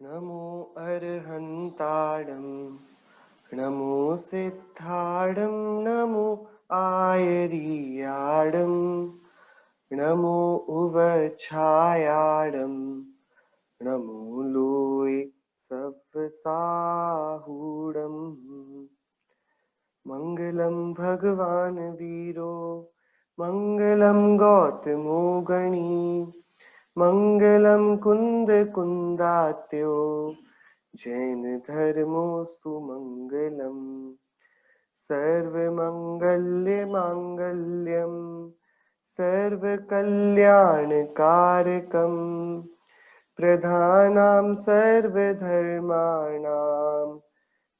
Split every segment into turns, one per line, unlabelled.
नमो अर्हन्ताडं नमो सिद्धाडं नमो आयरियाडं नमो उवछायाडं नमो लोय सव्वसाहूडं मंगलम भगवान वीरो मंगलम गौतमो गणी मंगलम कुंद कुंदात्यो जैन धर्मोस्तु मंगलम सर्वमंगल्य मांगल्यम सर्वकल्याणकारकम प्रधानां सर्वधर्माणां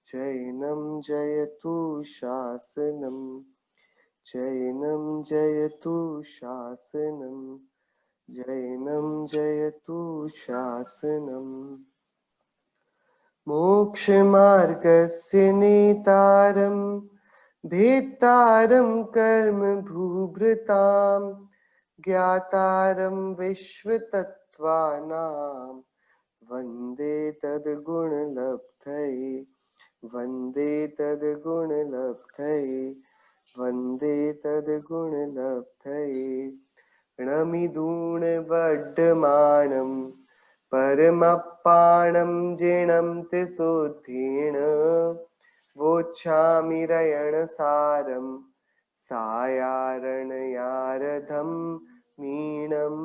जैनं जयतु शासनम् जैनं जयतु शासनम् जैनं जयतु शासनम् मोक्षमार्गस्य नेतारं भेत्तारं कर्म भूभृतां ज्ञातारं विश्वतत्त्वानां वन्दे तद्गुणलब्धये वन्दे तद्गुणलब्धये वन्दे तद्गुणलब्धये णमिदूणवड्डमाणं परमप्पाणं जिणं तिसोद्धेन वोच्छामिरयणसारं सायारणयारधं मीणम्।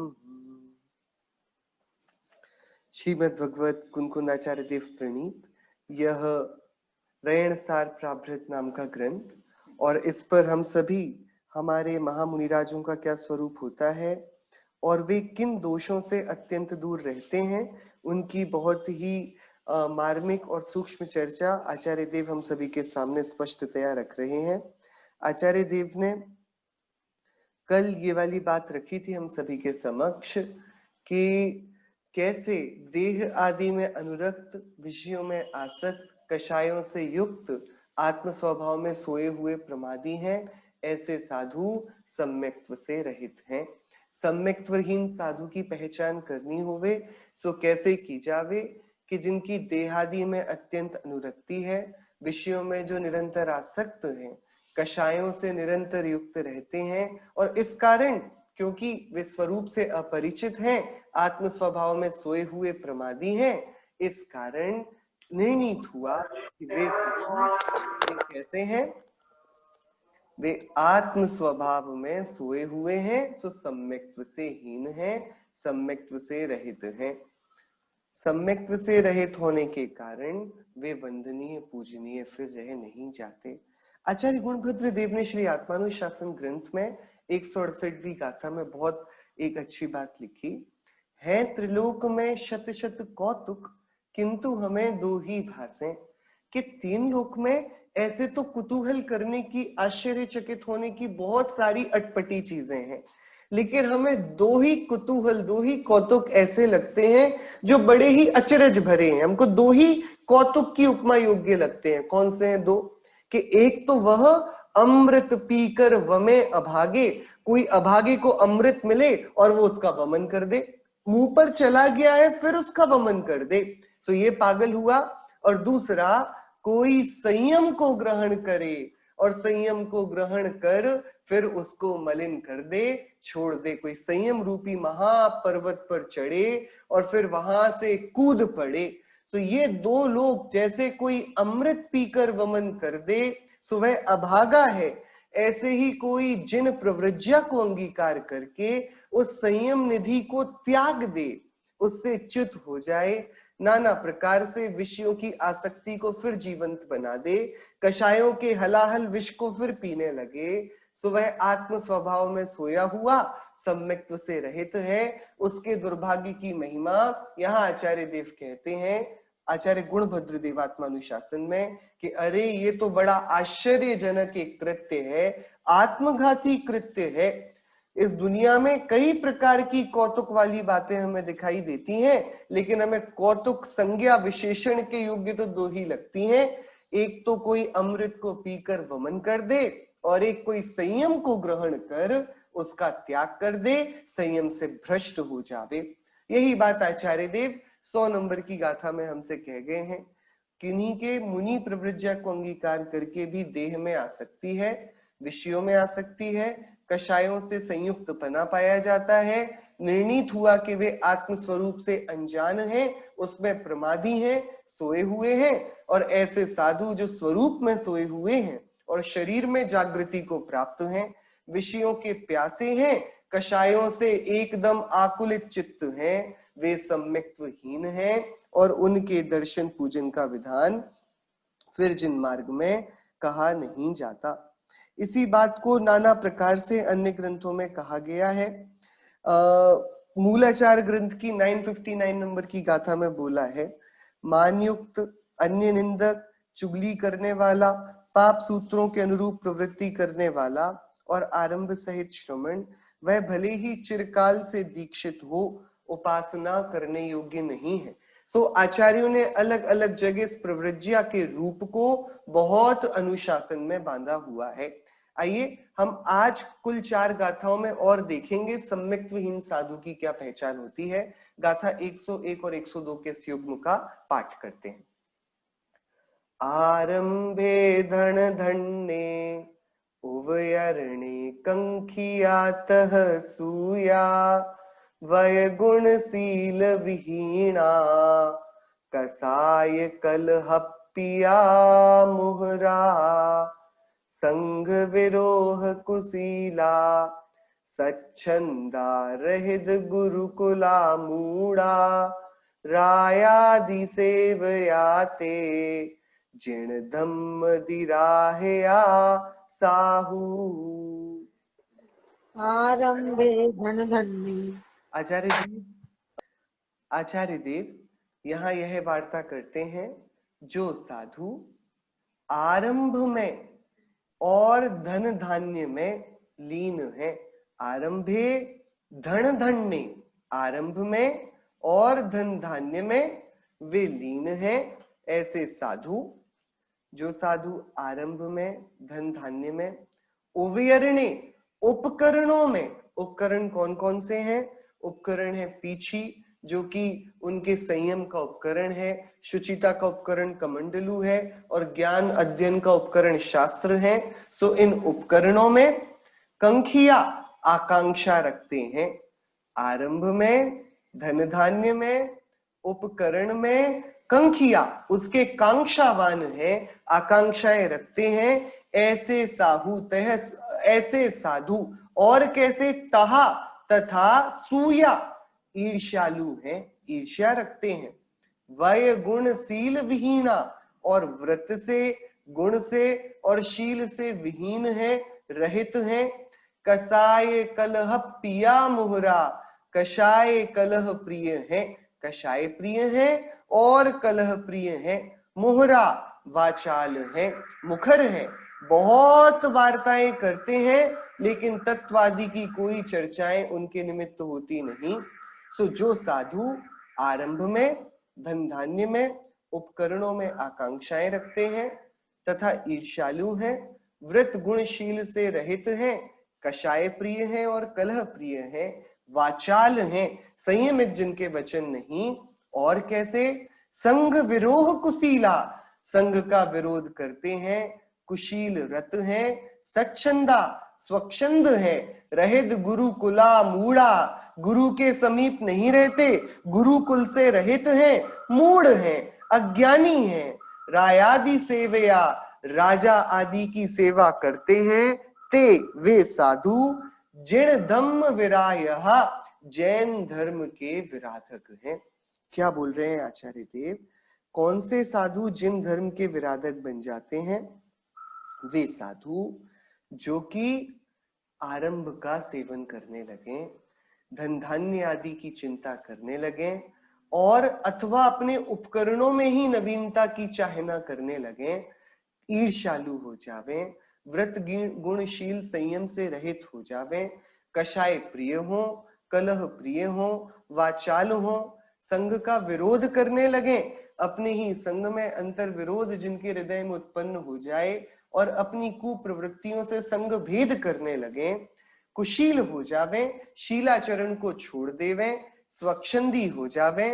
श्रीमद् भगवत कुंकुंदाचार्य देव प्रणीत यह रयणसार प्राभृत नाम का ग्रंथ, और इस पर हम सभी हमारे महामुनिराजों का क्या स्वरूप होता है और वे किन दोषों से अत्यंत दूर रहते हैं, उनकी बहुत ही मार्मिक और सूक्ष्म चर्चा आचार्य देव हम सभी के सामने स्पष्टतया रख रहे हैं। आचार्य देव ने कल ये वाली बात रखी थी हम सभी के समक्ष कि कैसे देह आदि में अनुरक्त, विषयों में आसक्त, कषायों से युक्त, आत्म स्वभाव में सोए हुए प्रमादी हैं, ऐसे साधु सम्यक्त्व से रहित हैं। सम्यक्त्वहीन साधु की पहचान करनी होवे सो कैसे की जावे कि जिनकी देहादि में अत्यंत अनुरक्ति है, विषयों में जो निरंतर आसक्त हैं, कषायों से निरंतर युक्त रहते हैं, और इस कारण क्योंकि वे स्वरूप से अपरिचित हैं, आत्म स्वभाव में सोए हुए प्रमादी हैं, इस कारण निर्णीत हुआ कि वे कैसे हैं, वे आत्म स्वभाव में सोए हुए हैं, सो सम्यक्त्व से हीन हैं, सम्यक्त्व से रहित हैं। सम्यक्त्व से रहित होने के कारण वे वंदनीय पूजनीय फिर रह नहीं जाते। आचार्य गुणभद्र देव ने श्री आत्मानुशासन ग्रंथ में 168वीं गाथा में बहुत एक अच्छी बात लिखी है। त्रिलोक में शत शत कौतुक किंतु हमें दो ही भासे, कि तीन लोक में ऐसे तो कुतूहल करने की, आश्चर्यचकित होने की बहुत सारी अटपटी चीजें हैं, लेकिन हमें दो ही कुतूहल, दो ही कौतुक ऐसे लगते हैं जो बड़े ही अचरज भरे हैं। हमको दो ही कौतुक की उपमा योग्य लगते हैं। कौन से हैं दो? कि एक तो वह अमृत पीकर वमे अभागे, कोई अभागे को अमृत मिले और वो उसका वमन कर दे, मुंह पर चला गया है फिर उसका वमन कर दे, सो ये पागल हुआ। और दूसरा, कोई संयम को ग्रहण करे और संयम को ग्रहण कर फिर उसको मलिन कर दे, छोड़ दे। कोई संयम रूपी महापर्वत पर चढ़े और फिर वहां से कूद पड़े, सो ये दो लोग जैसे कोई अमृत पीकर वमन कर दे सो वह अभागा है, ऐसे ही कोई जिन प्रवृज्या को अंगीकार करके उस संयम निधि को त्याग दे, उससे च्युत हो जाए, नाना प्रकार से विषयों की आसक्ति को फिर जीवंत बना दे, कषायों के हलाहल विष को फिर पीने लगे, सो वह आत्म स्वभाव में सोया हुआ सम्यक्त्व से रहित है। उसके दुर्भाग्य की महिमा यहाँ आचार्य देव कहते हैं, आचार्य गुणभद्र देवात्मानुशासन में, कि अरे ये तो बड़ा आश्चर्यजनक एक कृत्य है, आत्मघाती कृत्य है। इस दुनिया में कई प्रकार की कौतुक वाली बातें हमें दिखाई देती हैं, लेकिन हमें कौतुक संज्ञा विशेषण के योग्य तो दो ही लगती हैं। एक तो कोई अमृत को पीकर वमन कर दे, और एक कोई संयम को ग्रहण कर उसका त्याग कर दे, संयम से भ्रष्ट हो जावे। यही बात आचार्य देव 100 नंबर की गाथा में हमसे कह गए हैं। किन्हीं के मुनि प्रवृज्या को अंगीकार करके भी देह में आ सकती है, विषयों में आ सकती है, कषायों से संयुक्त पना पाया जाता है, निर्णीत हुआ कि वे आत्म स्वरूप से अनजान हैं, उसमें प्रमादी हैं, सोए हुए हैं, और ऐसे साधु जो स्वरूप में सोए हुए हैं और शरीर में जागृति को प्राप्त हैं, विषयों के प्यासे हैं, कषायों से एकदम आकुलित चित्त हैं, वे सम्यक्त्वहीन हैं, और उनके दर्शन पूजन का विधान फिर जिन मार्ग में कहा नहीं जाता। इसी बात को नाना प्रकार से अन्य ग्रंथों में कहा गया है। मूलाचार ग्रंथ की 959 नंबर की गाथा में बोला है, मानयुक्त, अन्य निंदक, चुगली करने वाला, पाप सूत्रों के अनुरूप प्रवृत्ति करने वाला और आरंभ सहित श्रवण, वह भले ही चिरकाल से दीक्षित हो, उपासना करने योग्य नहीं है। आचार्यों ने अलग अलग जगह इस प्रवृज्या के रूप को बहुत अनुशासन में बांधा हुआ है। आइए हम आज कुल 4 गाथाओं में और देखेंगे सम्यक्त्वहीन साधु की क्या पहचान होती है। गाथा 101 और 102 के इस युग्म का पाठ करते हैं। आरंभे धन धन्ने उभयरणे कंखियातः सूया, वय गुणशील विहीणा, कसाय कलहप्पिया मुहरा, संग विरोह कुशीला, सच्छंदा रहित गुरुकुला मूढ़ा, रायादि सेवयाते, जिण धम्म दिराहया साहू।
आरंभे धन धन्ने।
आचार्य देव यहाँ यह वार्ता करते हैं, जो साधु आरंभ में और धन धान्य में लीन है। आरंभे धन धन्य, आरंभ में और धन धान्य में वे लीन हैं, ऐसे साधु, जो साधु आरंभ में, धन धान्य में, उभयरणे, उपकरणों में, उपकरण कौन कौन से हैं? उपकरण है पीछी, जो कि उनके संयम का उपकरण है, शुचिता का उपकरण कमंडलू है, और ज्ञान अध्ययन का उपकरण शास्त्र है। इन उपकरणों में कंखिया आकांक्षा रखते हैं, आरंभ में, धन धान्य में, उपकरण में कंखिया उसके कांक्षावान है, आकांक्षाएं रखते हैं, ऐसे साहू तह, ऐसे साधु, और कैसे तहा तथा सूया, ईर्ष्यालु हैं, ईर्ष्या रखते हैं। वय गुणशील विहीना, और व्रत से, गुण से और शील से विहीन है, रहित है। कसाय कलह पिया मुहरा, कषाय कलह प्रिय है, कषाय प्रिय है और कलह प्रिय है। मुहरा वाचाल है, मुखर है, बहुत वार्ताएं करते हैं, लेकिन तत्वादि की कोई चर्चाएं उनके निमित्त होती नहीं। जो साधु आरंभ में, धन धान्य में, उपकरणों में आकांक्षाएं रखते हैं तथा ईर्ष्यालु हैं, व्रत गुणशील से रहित हैं, कषाय प्रिय हैं और कलह प्रिय हैं, वाचाल हैं, संयमित जिनके वचन नहीं, और कैसे? संग विरोह कुशीला, संग का विरोध करते हैं, कुशील रत हैं, सच्छंदा स्वच्छंद है, रहित गुरुकुला मूढ़ा, गुरु के समीप नहीं रहते, गुरुकुल से रहित हैं, मूढ़ हैं, अज्ञानी हैं। रायादि सेवया, राजा आदि की सेवा करते हैं, ते वे साधु, जिण धम्म विरायः, जैन धर्म के विराधक हैं। क्या बोल रहे हैं आचार्य देव? कौन से साधु जिन धर्म के विराधक बन जाते हैं? वे साधु जो कि आरंभ का सेवन करने लगे, धन धान्य आदि की चिंता करने लगे, और अथवा अपने उपकरणों में ही नवीनता की चाहना करने लगे, ईर्ष्यालु हो जावे, व्रत गुणशील संयम से रहित हो जावे, कषाय प्रिय हो, कलह प्रिय हो, वाचाल हो, संघ का विरोध करने लगे, अपने ही संघ में अंतर विरोध जिनके हृदय में उत्पन्न हो जाए, और अपनी कुप्रवृत्तियों से संग भेद करने लगे, कुशील हो जावे, शीलाचरण को छोड़ देवे, स्वच्छंदी हो जावे,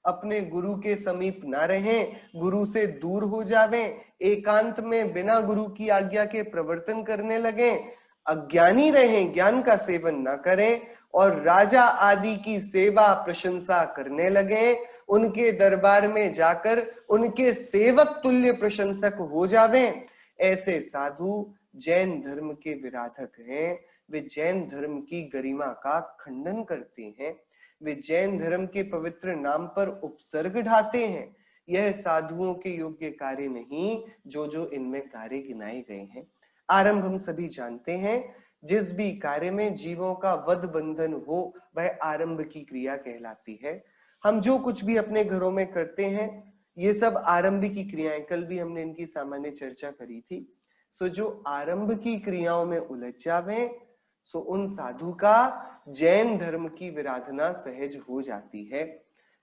अपने गुरु के समीप ना रहें, गुरु से दूर हो जावें, एकांत में बिना गुरु की आज्ञा के प्रवर्तन करने लगें, अज्ञानी रहें, ज्ञान का सेवन ना करें और राजा आदि की सेवा प्रशंसा करने लगे, उनके दरबार में जाकर उनके सेवक तुल्य प्रशंसक हो जावें, ऐसे साधु जैन धर्म के विराधक हैं। वे जैन धर्म की गरिमा का खंडन करते हैं, वे जैन धर्म के पवित्र नाम पर उपसर्ग ढाते हैं। यह साधुओं के योग्य कार्य नहीं जो जो इनमें कार्य गिनाए गए हैं। आरंभ हम सभी जानते हैं, जिस भी कार्य में जीवों का वध बंधन हो वह आरंभ की क्रिया कहलाती है। हम जो कुछ भी अपने घरों में करते हैं ये सब आरंभ की क्रियाएं, कल भी हमने इनकी सामान्य चर्चा करी थी। सो जो आरंभ की क्रियाओं में उलझ जावे सो उन साधु का जैन धर्म की विराधना सहज हो जाती है।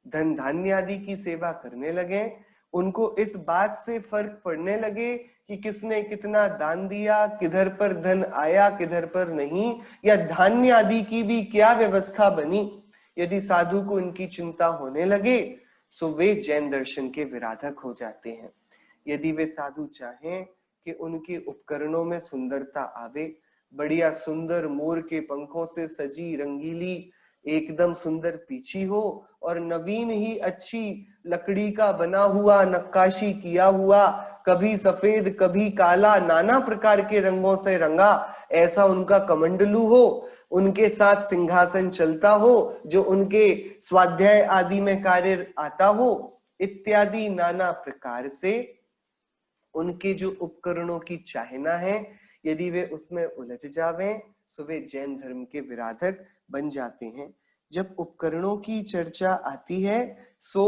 धन धान्य आदि की सेवा करने लगे, उनको इस बात से फर्क पड़ने लगे कि किसने कितना दान दिया, किधर पर धन आया किधर पर नहीं, या धान्य आदि की भी क्या व्यवस्था बनी। यदि साधु को इनकी चिंता होने लगे सो वे जैन दर्शन के विराधक हो जाते हैं। यदि वे साधु चाहें कि उनके उपकरणों में सुंदरता आवे, बढ़िया सुंदर मोर के पंखों से सजी रंगीली एकदम सुंदर पीछी हो और नवीन ही अच्छी लकड़ी का बना हुआ नक्काशी किया हुआ, कभी सफेद कभी काला, नाना प्रकार के रंगों से रंगा ऐसा उनका कमंडलू हो, उनके साथ सिंहासन चलता हो जो उनके स्वाध्याय आदि में कार्य आता हो, इत्यादि नाना प्रकार से उनके जो उपकरणों की चाहना है यदि वे उसमें उलझ जावें सो वे जैन धर्म के विराधक बन जाते हैं। जब उपकरणों की चर्चा आती है सो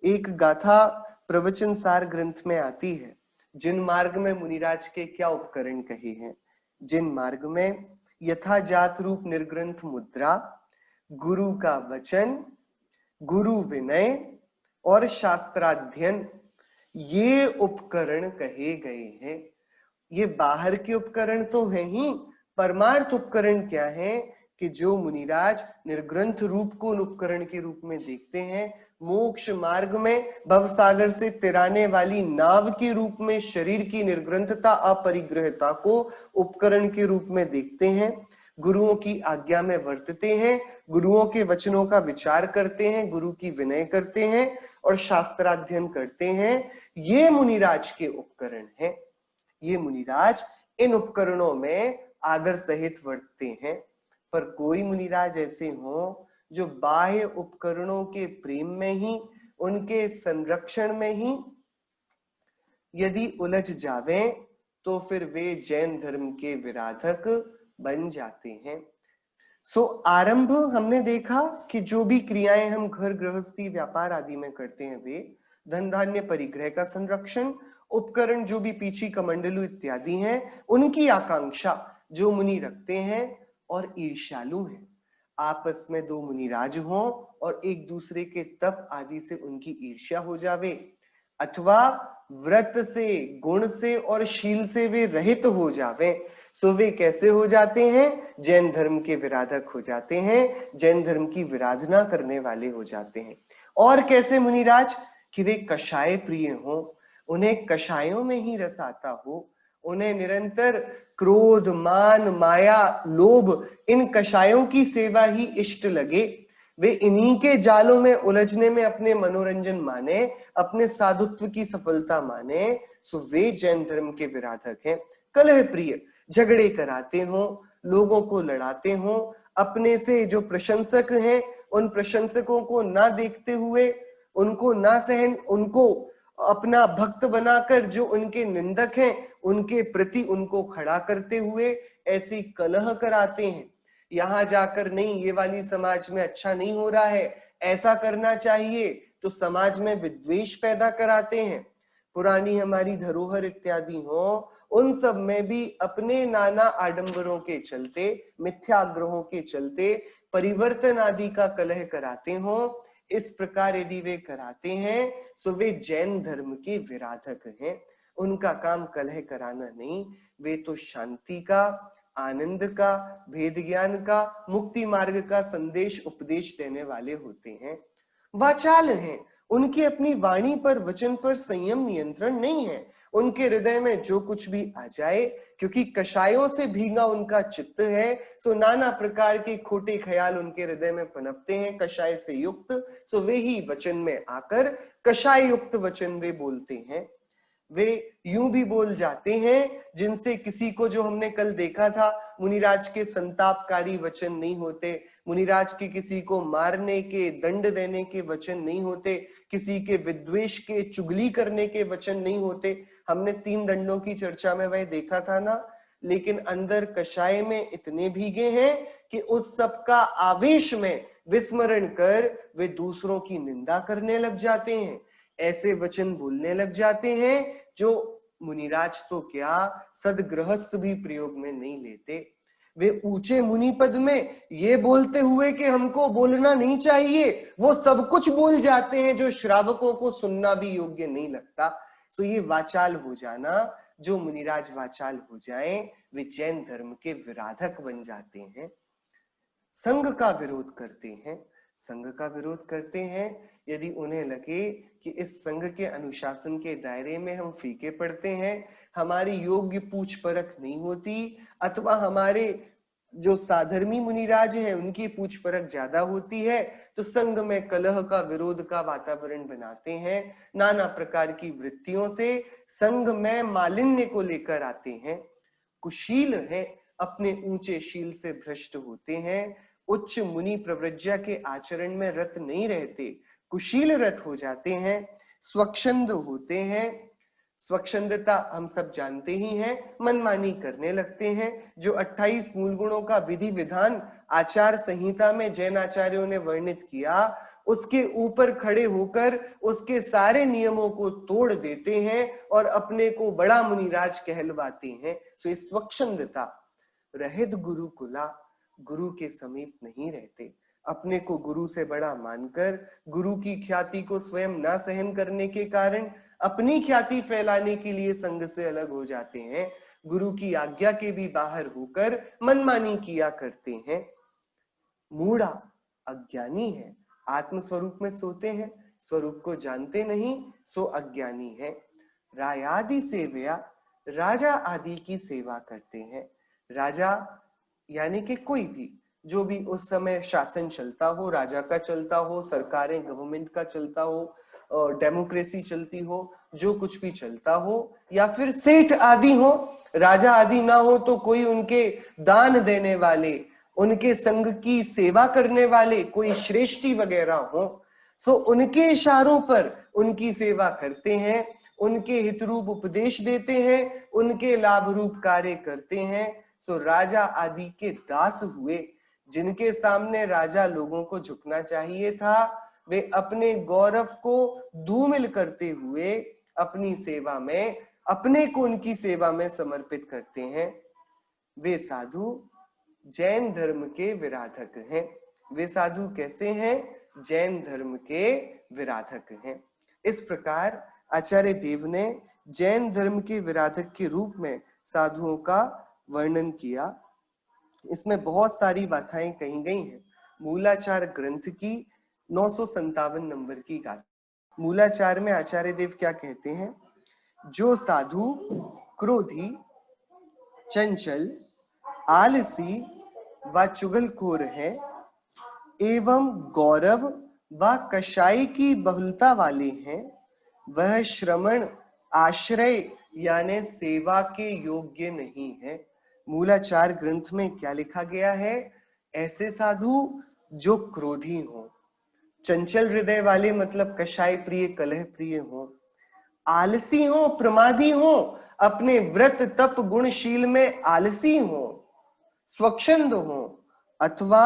एक गाथा प्रवचन सार ग्रंथ में आती है। जिन मार्ग में मुनिराज के क्या उपकरण कहे हैं, जिन मार्ग में यथा जात रूप निर्ग्रंथ मुद्रा, गुरु का वचन, गुरु विनय और शास्त्राध्ययन, ये उपकरण कहे गए हैं। ये बाहर के उपकरण तो है ही, परमार्थ उपकरण क्या है कि जो मुनिराज निर्ग्रंथ रूप को उन उपकरण के रूप में देखते हैं, मोक्ष मार्ग में भवसागर से तिराने वाली नाव के रूप में शरीर की निर्ग्रंथता अपरिग्रहता को उपकरण के रूप में देखते हैं, गुरुओं की आज्ञा में वर्तते हैं, गुरुओं के वचनों का विचार करते हैं, गुरु की विनय करते हैं और शास्त्राध्ययन करते हैं, ये मुनिराज के उपकरण हैं। ये मुनिराज इन उपकरणों में आदर सहित वर्तते हैं। पर कोई मुनिराज ऐसे हो जो बाह्य उपकरणों के प्रेम में ही, उनके संरक्षण में ही यदि उलझ जावें तो फिर वे जैन धर्म के विराधक बन जाते हैं। सो आरंभ हमने देखा कि जो भी क्रियाएं हम घर गृहस्थी व्यापार आदि में करते हैं वे धन धान्य परिग्रह का संरक्षण, उपकरण जो भी पीछी कमंडलू इत्यादि हैं उनकी आकांक्षा जो मुनि रखते हैं और ईर्ष्यालु हैं। आपस में दो मुनिराज हों और एक दूसरे के तप आदि से उनकी ईर्ष्या हो जावे, अथवा व्रत से, गुण से और शील से वे रहित हो जावे सो वे कैसे हो जाते हैं? जैन धर्म के विराधक हो जाते हैं, जैन धर्म की विराधना करने वाले हो जाते हैं। और कैसे मुनिराज? कि वे कषाय प्रिय हो, उन्हें कषायों में ही रस आता हो, उन्हें निरंतर क्रोध मान माया लोभ इन कषायों की सेवा ही इष्ट लगे, वे इन्हीं के जालों में उलझने में अपने मनोरंजन माने, अपने साधुत्व की सफलता माने, सो वे जैन धर्म के विराधक हैं। कलह प्रिय, झगड़े कराते हो, लोगों को लड़ाते हो, अपने से जो प्रशंसक हैं उन प्रशंसकों को ना देखते हुए, उनको ना सहन, उनको अपना भक्त बनाकर जो उनके निंदक हैं उनके प्रति उनको खड़ा करते हुए ऐसी कलह कराते हैं। यहां जाकर नहीं, ये वाली समाज में अच्छा नहीं हो रहा है, ऐसा करना चाहिए, तो समाज में विद्वेष पैदा कराते हैं। पुरानी हमारी धरोहर इत्यादि हो उन सब में भी अपने नाना आडंबरों के चलते, मिथ्याग्रहों के चलते परिवर्तन आदि का कलह कराते हो। इस प्रकार यदि वे कराते हैं सो वे जैन धर्म के विराधक हैं। उनका काम कलह कराना नहीं, वे तो शांति का, आनंद का, भेद ज्ञान का, मुक्ति मार्ग का संदेश उपदेश देने वाले होते हैं। वाचाल हैं, उनकी अपनी वाणी पर, वचन पर संयम नियंत्रण नहीं है। उनके हृदय में जो कुछ भी आ जाए, क्योंकि कषायों से भीगा उनका चित्त है, सो नाना प्रकार के खोटे ख्याल उनके हृदय में पनपते हैं कषाय से युक्त। सो वे ही वचन में आकर कषाय युक्त वचन वे बोलते हैं। वे यूं भी बोल जाते हैं जिनसे किसी को, जो हमने कल देखा था, मुनिराज के संतापकारी वचन नहीं होते, मुनिराज के किसी को मारने के, दंड देने के वचन नहीं होते, किसी के विद्वेष के, चुगली करने के वचन नहीं होते। हमने 3 दंडों की चर्चा में वह देखा था ना। लेकिन अंदर कषाय में इतने भीगे हैं कि उस सब का आवेश में विस्मरण कर वे दूसरों की निंदा करने लग जाते हैं, ऐसे वचन बोलने लग जाते हैं जो मुनिराज तो क्या, सदगृहस्थ भी प्रयोग में नहीं लेते। वे ऊंचे मुनि पद में ये बोलते हुए कि हमको बोलना नहीं चाहिए, वो सब कुछ बोल जाते हैं जो श्रावकों को सुनना भी योग्य नहीं लगता। सो ये वाचाल हो जाना, जो मुनिराज वाचाल हो जाएं, वे जैन धर्म के विराधक बन जाते हैं, संघ का विरोध करते हैं। संघ का विरोध करते हैं यदि उन्हें लगे कि इस संघ के अनुशासन के दायरे में हम फीके पड़ते हैं, हमारी योग्य पूछ परख नहीं होती, अथवा हमारे जो साधर्मी मुनिराज हैं उनकी पूछ परख ज्यादा होती है, तो संघ में कलह का, विरोध का वातावरण बनाते हैं। नाना प्रकार की वृत्तियों से संघ में मालिन्य को लेकर आते हैं। कुशील है, अपने ऊंचे शील से भ्रष्ट होते हैं, उच्च मुनि प्रव्रज्या के आचरण में रत नहीं रहते, कुशील रत हो जाते हैं, स्वच्छंद होते हैं। स्वच्छंदता हम सब जानते ही हैं, मनमानी करने लगते हैं। जो 28 मूल गुणों का विधि विधान आचार संहिता में जैन आचार्यों ने वर्णित किया, उसके ऊपर खड़े होकर उसके सारे नियमों को तोड़ देते हैं और अपने को बड़ा मुनिराज कहलवाते हैं। सो इस स्वच्छंदता, रहित गुरुकुला, गुरु के समीप नहीं रहते, अपने को गुरु से बड़ा मानकर, गुरु की ख्याति को स्वयं ना सहन करने के कारण अपनी ख्याति फैलाने के लिए संघ से अलग हो जाते हैं, गुरु की आज्ञा के भी बाहर होकर मनमानी किया करते हैं। मूढ़ा, अज्ञानी है, आत्म स्वरूप में सोते हैं, स्वरूप को जानते नहीं, सो अज्ञानी है। रायादि सेवया, राजा आदि की सेवा करते हैं। राजा यानी कि कोई भी, जो भी उस समय शासन चलता हो, राजा का चलता हो, सरकारें, गवर्नमेंट का चलता हो, डेमोक्रेसी चलती हो, जो कुछ भी चलता हो, या फिर सेठ आदि हो, राजा आदि ना हो तो कोई उनके दान देने वाले, उनके संघ की सेवा करने वाले कोई श्रेष्ठी वगैरह हो, सो उनके इशारों पर उनकी सेवा करते हैं, उनके हितरूप उपदेश देते हैं, उनके लाभ रूप कार्य करते हैं। सो राजा आदि के दास हुए, जिनके सामने राजा लोगों को झुकना चाहिए था, वे अपने गौरव को धूमिल करते हुए अपनी सेवा में, अपने को उनकी सेवा में समर्पित करते हैं। वे साधु जैन धर्म के विराधक हैं। वे साधु कैसे हैं? जैन धर्म के विराधक हैं। इस प्रकार आचार्य देव ने जैन धर्म के विराधक के रूप में साधुओं का वर्णन किया। इसमें बहुत सारी बातें कही गई हैं। मूलाचार ग्रंथ की 957 नंबर की गाथा। मूलाचार में आचार्य देव क्या कहते हैं? जो साधु क्रोधी, चंचल, आलसी व चुगलखोर है एवं गौरव व कषाय की बहुलता वाले हैं, वह श्रमण आश्रय यानी सेवा के योग्य नहीं है। मूलाचार ग्रंथ में क्या लिखा गया है? ऐसे साधु जो क्रोधी हो, चंचल हृदय वाले मतलब कषाय प्रिय, कलह प्रिय हो, आलसी हो, प्रमादी हो, अपने व्रत तप गुणशील में आलसी हो, स्वच्छंद हो, अथवा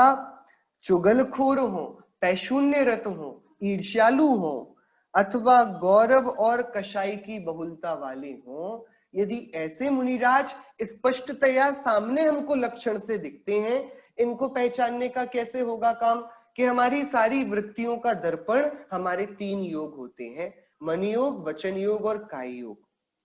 चुगलखोर हो, पैशून्य रत हो, ईर्ष्यालु हो, अथवा गौरव और कषाय की बहुलता वाले हो। यदि ऐसे मुनिराज स्पष्टतया सामने हमको लक्षण से दिखते हैं, इनको पहचानने का कैसे होगा काम? कि हमारी सारी वृत्तियों का दर्पण हमारे 3 योग होते हैं, मन योग, वचन योग और काय योग,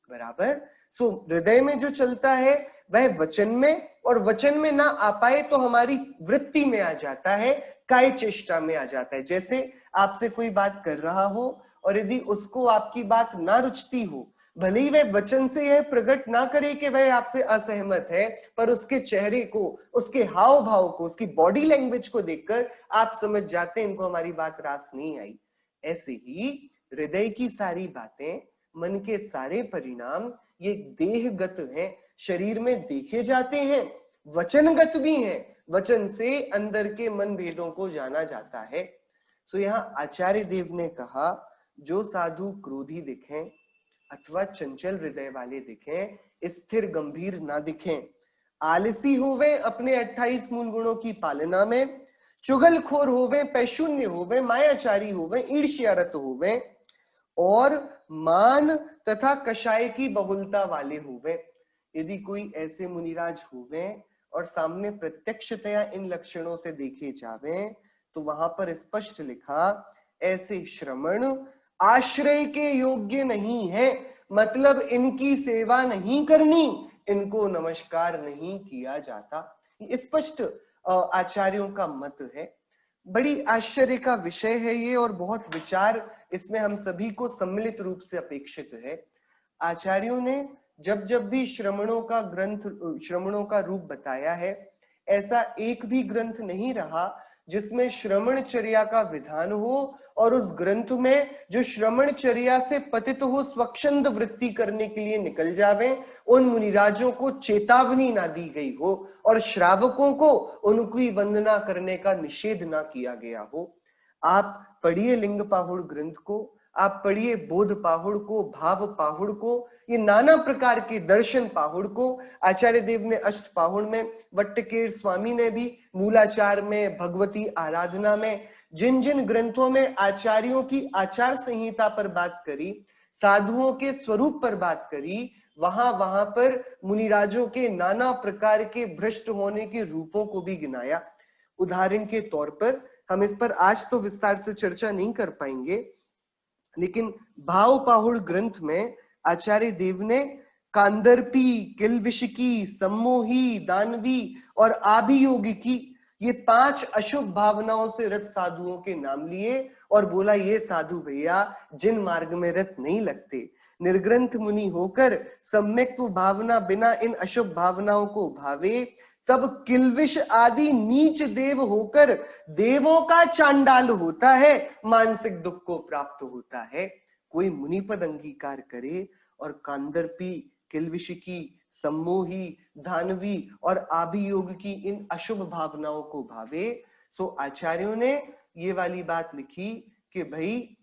बराबर। सो हृदय में जो चलता है वह वचन में, और वचन में ना आ पाए तो हमारी वृत्ति में आ जाता है, काय चेष्टा में आ जाता है। जैसे आपसे कोई बात कर रहा हो और यदि उसको आपकी बात ना रुचती हो, भले ही वह वचन से यह प्रकट ना करे कि वह आपसे असहमत है, पर उसके चेहरे को, उसके हाव भाव को, उसकी बॉडी लैंग्वेज को देखकर आप समझ जाते हैं इनको हमारी बात रास नहीं आई। ऐसे ही हृदय की सारी बातें, मन के सारे परिणाम ये देहगत हैं, शरीर में देखे जाते हैं, वचनगत भी हैं, वचन से अंदर के मन भेदों को जाना जाता है। सो यहाँ आचार्य देव ने कहा, जो साधु क्रोधी दिखें अथवा चंचल हृदय वाले दिखें, स्थिर गंभीर ना दिखें, आलसी होवे अपने 28 मूल गुणों की पालना में, चुगलखोर होवे, पैशून्य होवे, मायाचारी होवे, ईर्ष्यारत होवे और मान तथा कषाय की बहुलता वाले होवे। यदि कोई ऐसे मुनिराज होवे और सामने प्रत्यक्षतया इन लक्षणों से देखे जावे, तो वहां पर स्पष्ट लिखा, ऐसे श्रमण आश्रय के योग्य नहीं है, मतलब इनकी सेवा नहीं करनी, इनको नमस्कार नहीं किया जाता। ये स्पष्ट आचार्यों का मत है। बड़ी आश्चर्य का विषय है ये और बहुत विचार इसमें हम सभी को सम्मिलित रूप से अपेक्षित है। आचार्यों ने जब जब भी श्रमणों का ग्रंथ, श्रमणों का रूप बताया है, ऐसा एक भी ग्रंथ नहीं रहा जिसमें श्रमणचर्या का विधान हो और उस ग्रंथ में जो श्रमणचर्या से पतित हो स्वच्छंद वृत्ति करने के लिए निकल जावे, उन मुनिराजों को चेतावनी ना दी गई हो और श्रावकों को उनकी वंदना करने का निषेध ना किया गया हो। आप पढ़िए लिंग पाहुड़ ग्रंथ को, आप पढ़िए बोध पाहुड़ को, भाव पाहुड़ को, ये नाना प्रकार के दर्शन पाहुड़ को। आचार्य देव ने अष्ट पाहुड़ में, वट्टकेर स्वामी ने भी मूलाचार में, भगवती आराधना में, जिन जिन ग्रंथों में आचार्यों की आचार संहिता पर बात करी, साधुओं के स्वरूप पर बात करी, वहां वहां पर मुनिराजों के नाना प्रकार के भ्रष्ट होने के रूपों को भी गिनाया। उदाहरण के तौर पर, हम इस पर आज तो विस्तार से चर्चा नहीं कर पाएंगे, लेकिन भाव पाहुड़ ग्रंथ में आचार्य देव ने कांदर्पी, किल्विषकी, सम्मोही, दानवी और आभियोगिकी, ये 5 अशुभ भावनाओं से रत साधुओं के नाम लिए और बोला, ये साधु भैया जिन मार्ग में रत नहीं लगते, निर्ग्रंथ मुनि होकर सम्यक्त्व भावना बिना इन अशुभ भावनाओं को भावे, तब किल्विष आदि नीच देव होकर देवों का चांडाल होता है, मानसिक दुख को प्राप्त होता है। कोई मुनि पद अंगीकार करे और कांदर्पी, किल्विषिकी, सम्मोही, धानवी और आभियोग की इन अशुभ भावनाओं को भावे, सो आचार्यों ने ये वाली बात लिखी कि भाई,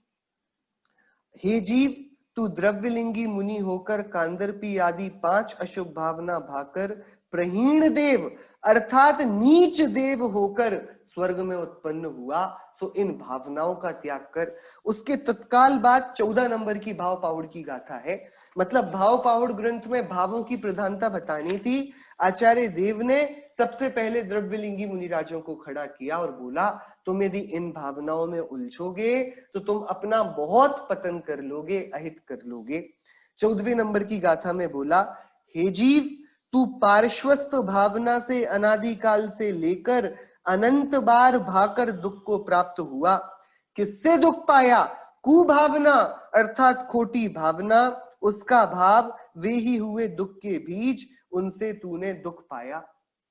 हे जीव, तू द्रव्यलिंगी मुनि होकर कांदर्पी आदि 5 अशुभ भावना भाकर प्रहीण देव अर्थात नीच देव होकर स्वर्ग में उत्पन्न हुआ, सो इन भावनाओं का त्याग कर। उसके तत्काल बाद 14 नंबर की भाव पाहुड़ की गाथा है। मतलब भाव पाहुड़ ग्रंथ में भावों की प्रधानता बतानी थी। आचार्य देव ने सबसे पहले द्रव्यलिंगी मुनिराजों को खड़ा किया और बोला, तुम यदि इन भावनाओं में उलझोगे तो तुम अपना बहुत पतन कर लोगे, अहित कर लोगे। 14वें नंबर की गाथा में बोला, हे जीव, तू पार्श्वस्थ भावना से अनादिकाल से लेकर अनंत बार भाकर दुख को प्राप्त हुआ। किससे दुख पाया? कुभावना अर्थात खोटी भावना, उसका भाव, वे ही हुए दुख के बीज, उनसे तूने दुख पाया।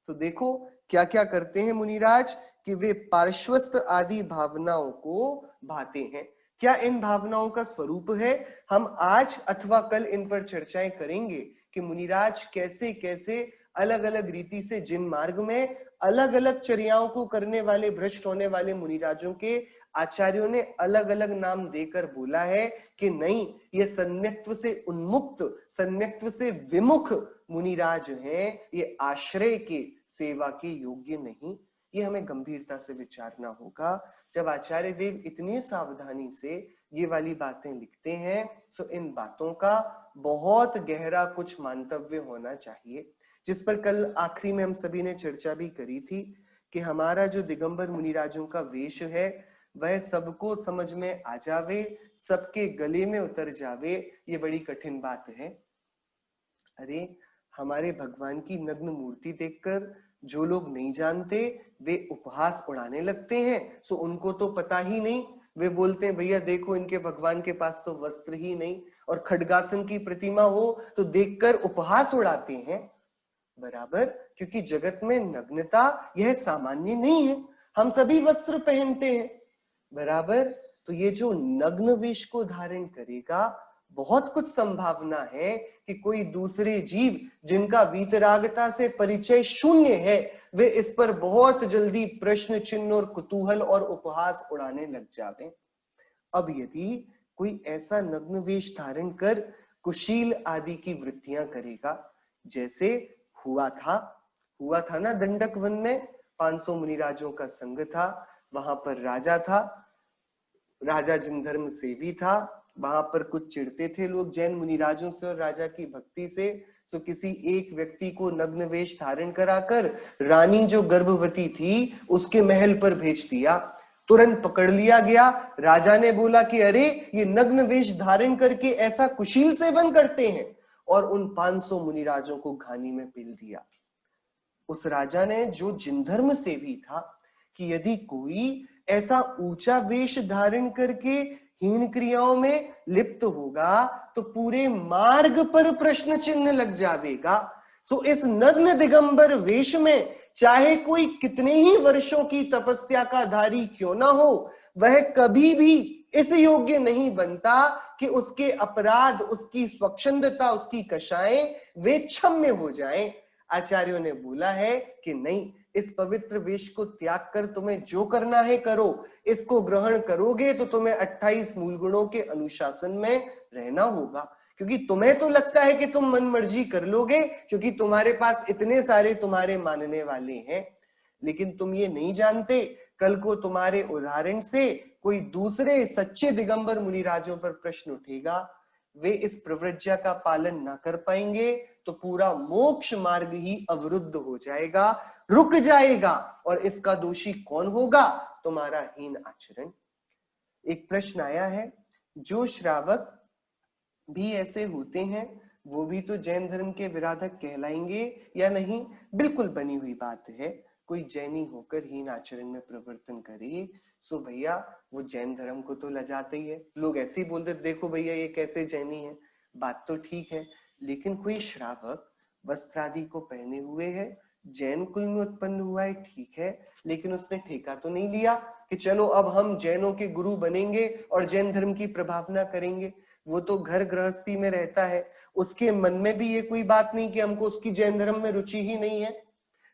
तो देखो क्या क्या करते हैं मुनिराज कि वे पार्श्वस्थ आदि भावनाओं को भाते हैं। क्या इन भावनाओं का स्वरूप है? हम आज अथवा कल इन पर चर्चाएं करेंगे कि मुनिराज कैसे कैसे अलग अलग रीति से जिन मार्ग में अलग अलग चर्याओं को करने वाले, भ्रष्ट होने वाले मुनिराजों के आचार्यों ने अलग अलग नाम देकर बोला है कि नहीं, ये सम्यक्त्व से उन्मुक्त, सम्यक्त्व से विमुख मुनिराज हैं, ये आश्रय के, सेवा के योग्य नहीं। ये हमें गंभीरता से विचारना होगा। जब आचार्य देव इतनी सावधानी से ये वाली बातें लिखते हैं, तो इन बातों का बहुत गहरा कुछ मंतव्य होना चाहिए, जिस पर कल आखिरी में हम सभी ने चर्चा भी करी थी कि हमारा जो दिगंबर मुनिराजों का वेश है वह सबको समझ में आ जावे, सबके गले में उतर जावे, ये बड़ी कठिन बात है। अरे, हमारे भगवान की नग्न मूर्ति देखकर जो लोग नहीं जानते वे उपहास उड़ाने लगते हैं, सो उनको तो पता ही नहीं वे बोलते हैं भैया देखो इनके भगवान के पास तो वस्त्र ही नहीं, और खड्गासन की प्रतिमा हो तो देखकर उपहास उड़ाते हैं। बराबर, क्योंकि जगत में नग्नता यह सामान्य नहीं है, हम सभी वस्त्र पहनते हैं। बराबर, तो ये जो नग्न वेश को धारण करेगा, बहुत कुछ संभावना है कि कोई दूसरे जीव जिनका वीतरागता से परिचय शून्य है, वे इस पर बहुत जल्दी प्रश्न चिन्ह और कुतूहल और उपहास उड़ाने लग जाते। अब यदि कोई ऐसा नग्न वेश धारण कर कुशील आदि की वृत्तियां करेगा, जैसे हुआ था ना दंडक वन में 500 मुनिराजों का संग था, वहां पर राजा था, राजा जिन धर्म सेवी था, वहां पर कुछ चिढ़ते थे लोग जैन मुनिराजों से और राजा की भक्ति से, सो किसी एक व्यक्ति को नग्न वेश धारण कराकर रानी जो गर्भवती थी उसके महल पर भेज दिया। तुरंत पकड़ लिया गया। राजा ने बोला कि अरे ये नग्न वेश धारण करके ऐसा कुशील सेवन करते हैं, और उन 500 मुनिराजों को घानी में पेल दिया। उस राजा ने जो जिन धर्म सेवी था कि यदि कोई ऐसा ऊंचा वेश धारण करके हीन क्रियाओं में लिप्त होगा तो पूरे मार्ग पर प्रश्न चिन्ह लग जाएगा। सो इस नग्न दिगंबर वेश में चाहे कोई कितने ही वर्षों की तपस्या का धारी क्यों ना हो, वह कभी भी इस योग्य नहीं बनता कि उसके अपराध, उसकी स्वच्छंदता, उसकी कषाएं वे क्षम्य हो जाएं। आचार्यों ने बोला है कि नहीं, इस पवित्र वेश को त्याग कर तुम्हें जो करना है करो, इसको ग्रहण करोगे तो तुम्हें 28 मूल गुणों के अनुशासन में रहना होगा, क्योंकि तुम्हें तो लगता है कि तुम मन मर्जी कर लोगे क्योंकि तुम्हारे पास इतने सारे तुम्हारे मानने वाले हैं, लेकिन तुम ये नहीं जानते कल को तुम्हारे उदाहरण से कोई दूसरे सच्चे दिगंबर मुनिराजों पर प्रश्न उठेगा, वे इस प्रवृत्ति का पालन ना कर पाएंगे तो पूरा मोक्ष मार्ग ही अवरुद्ध हो जाएगा, रुक जाएगा, और इसका दोषी कौन होगा? तुम्हारा हीन आचरण। एक प्रश्न आया है, जो श्रावक भी ऐसे होते हैं वो भी तो जैन धर्म के विराधक कहलाएंगे या नहीं? बिल्कुल बनी हुई बात है, कोई जैनी होकर हीन आचरण में प्रवर्तन करे सो भैया वो जैन धर्म को तो लजाते ही है। लोग ऐसे ही बोलते देखो भैया ये कैसे जैनी है, बात तो ठीक है, लेकिन कोई श्रावक वस्त्र आदि को पहने हुए है, जैन कुल में उत्पन्न हुआ है, ठीक है, लेकिन उसने ठेका तो नहीं लिया कि चलो अब हम जैनों के गुरु बनेंगे और जैन धर्म की प्रभावना करेंगे। वो तो घर गृहस्थी में रहता है, उसके मन में भी ये कोई बात नहीं कि हमको उसकी जैन धर्म में रुचि ही नहीं है,